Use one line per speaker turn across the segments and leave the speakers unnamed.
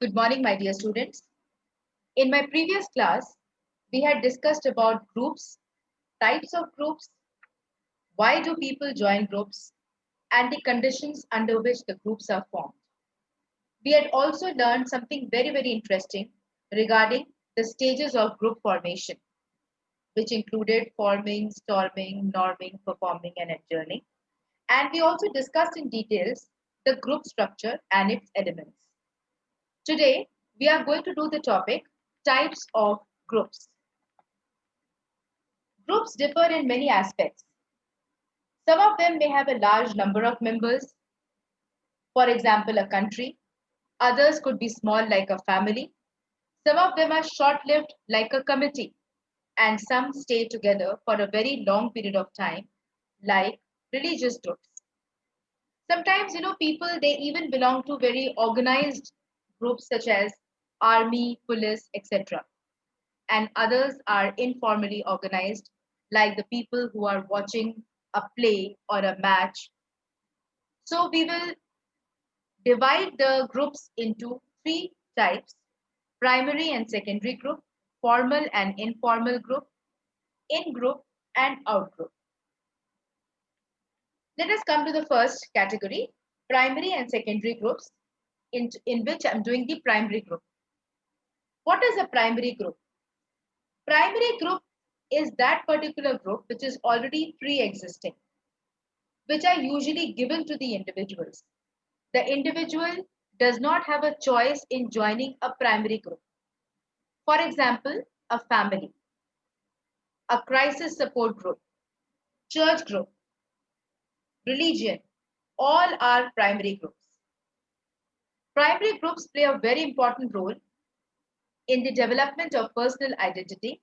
Good morning, my dear students. In my previous class, we had discussed about groups, types of groups, why do people join groups, and the conditions under which the groups are formed. We had also learned something very interesting regarding the stages of group formation, which included forming, storming, norming, performing, and adjourning. And we also discussed in details the group structure and its elements. Today, we are going to do the topic types of groups. Groups differ in many aspects. Some of them may have a large number of members, for example, a country. Others could be small, like a family. Some of them are short lived, like a committee. And some stay together for a very long period of time, like religious groups. Sometimes, people, they even belong to very organized groups such as army, police, etc. And others are informally organized, like the people who are watching a play or a match. So we will divide the groups into three types: primary and secondary group, formal and informal group, in group, and out group. Let us come to the first category, primary and secondary groups, in which I'm doing the primary group. What is a primary group? Primary group is that particular group which is already pre-existing, which are usually given to the individuals. The individual does not have a choice in joining a primary group. For example, a family, a crisis support group, church group, religion, all are primary groups. Primary groups play a very important role in the development of personal identity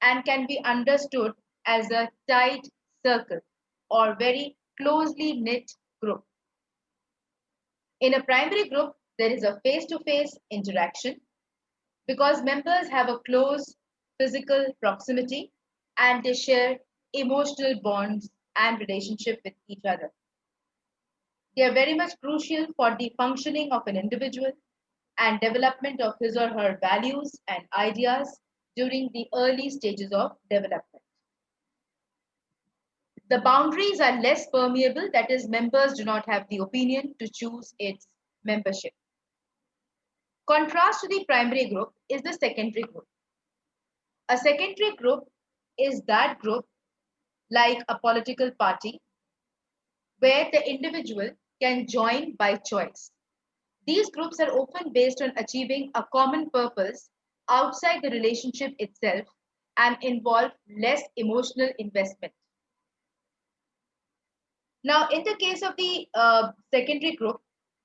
and can be understood as a tight circle or very closely knit group. In a primary group, there is a face to face interaction because members have a close physical proximity and they share emotional bonds and relationship with each other. They are very much crucial for the functioning of an individual and development of his or her values and ideas during the early stages of development. The boundaries are less permeable, that is, members do not have the opinion to choose its membership. Contrast to the primary group is the secondary group. A secondary group is that group, like a political party, where the individual can join by choice. These groups are often based on achieving a common purpose outside the relationship itself and involve less emotional investment. Now, in the case of the secondary group,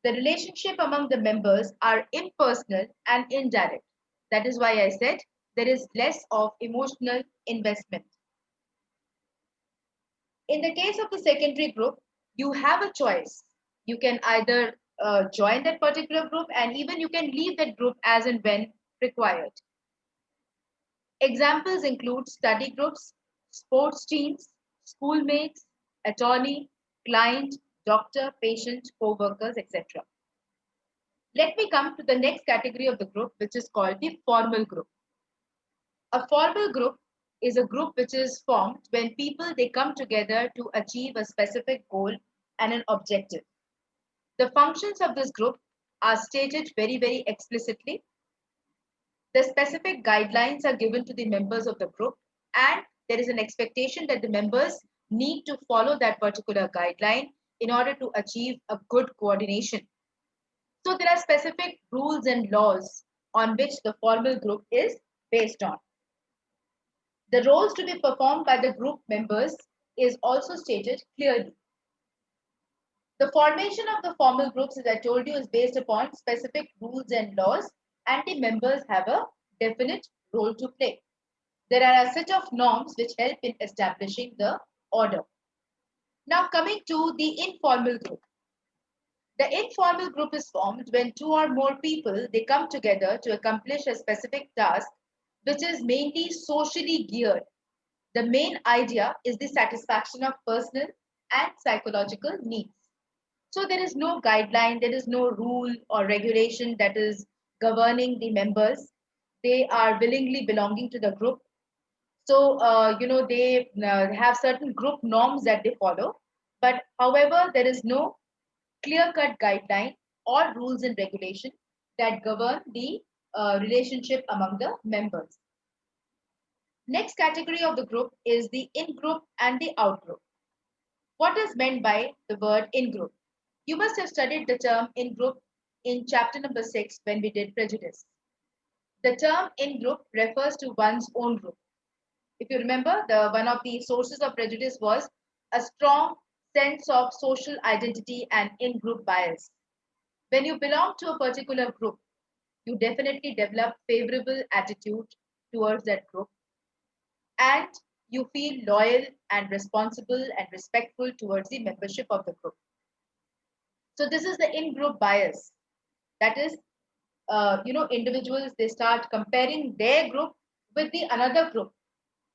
the relationship among the members are impersonal and indirect. That is why I said there is less of emotional investment. In the case of the secondary group, you have a choice. You can either join that particular group and even you can leave that group as and when required. Examples include study groups, sports teams, schoolmates, attorney, client, doctor, patient, co-workers, etc. Let me come to the next category of the group, which is called the formal group. A formal group is a group which is formed when people they come together to achieve a specific goal and an objective. The functions of this group are stated very explicitly. The specific guidelines are given to the members of the group, and there is an expectation that the members need to follow that particular guideline in order to achieve a good coordination. So there are specific rules and laws on which the formal group is based on. The roles to be performed by the group members is also stated clearly. The formation of the formal groups, as I told you, is based upon specific rules and laws, and the members have a definite role to play. There are a set of norms which help in establishing the order. Now, coming to the informal group. The informal group is formed when two or more people they come together to accomplish a specific task which is mainly socially geared. The main idea is the satisfaction of personal and psychological needs. So there is no guideline, there is no rule or regulation that is governing the members. They are willingly belonging to the group. So, they have certain group norms that they follow. But however, there is no clear cut guideline or rules and regulation that govern the relationship among the members. Next category of the group is the in group and the out group. What is meant by the word in group? You must have studied the term in group in chapter number 6 when we did prejudice. The term in group refers to one's own group. If you remember, the one of the sources of prejudice was a strong sense of social identity and in group bias. When you belong to a particular group, you definitely develop favorable attitude towards that group, and you feel loyal and responsible and respectful towards the membership of the group. So this is the in-group bias. That is, individuals, they start comparing their group with the another group.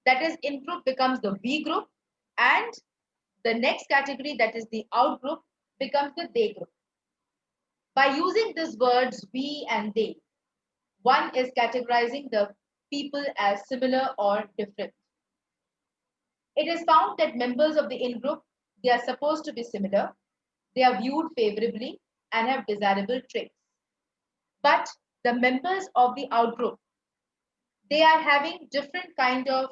That is, in group becomes the we group, and the next category, that is the out group, becomes the they group. By using these words we and they, one is categorizing the people as similar or different. It is found that members of the in group, they are supposed to be similar, they are viewed favorably and have desirable traits. But the members of the out group, they are having different kind of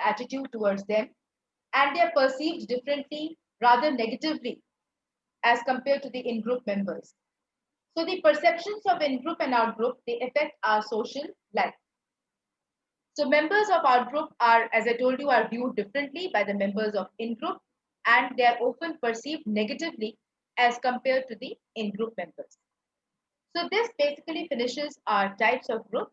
attitude towards them, and they are perceived differently, rather negatively, as compared to the in group members. So the perceptions of in group and out group, they affect our social life. So members of out group are, as I told you, are viewed differently by the members of in group, and they are often perceived negatively as compared to the in group members. So this basically finishes our types of group,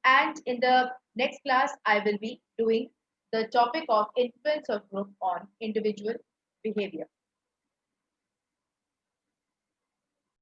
and in the next class I will be doing the topic of influence of group on individual behavior.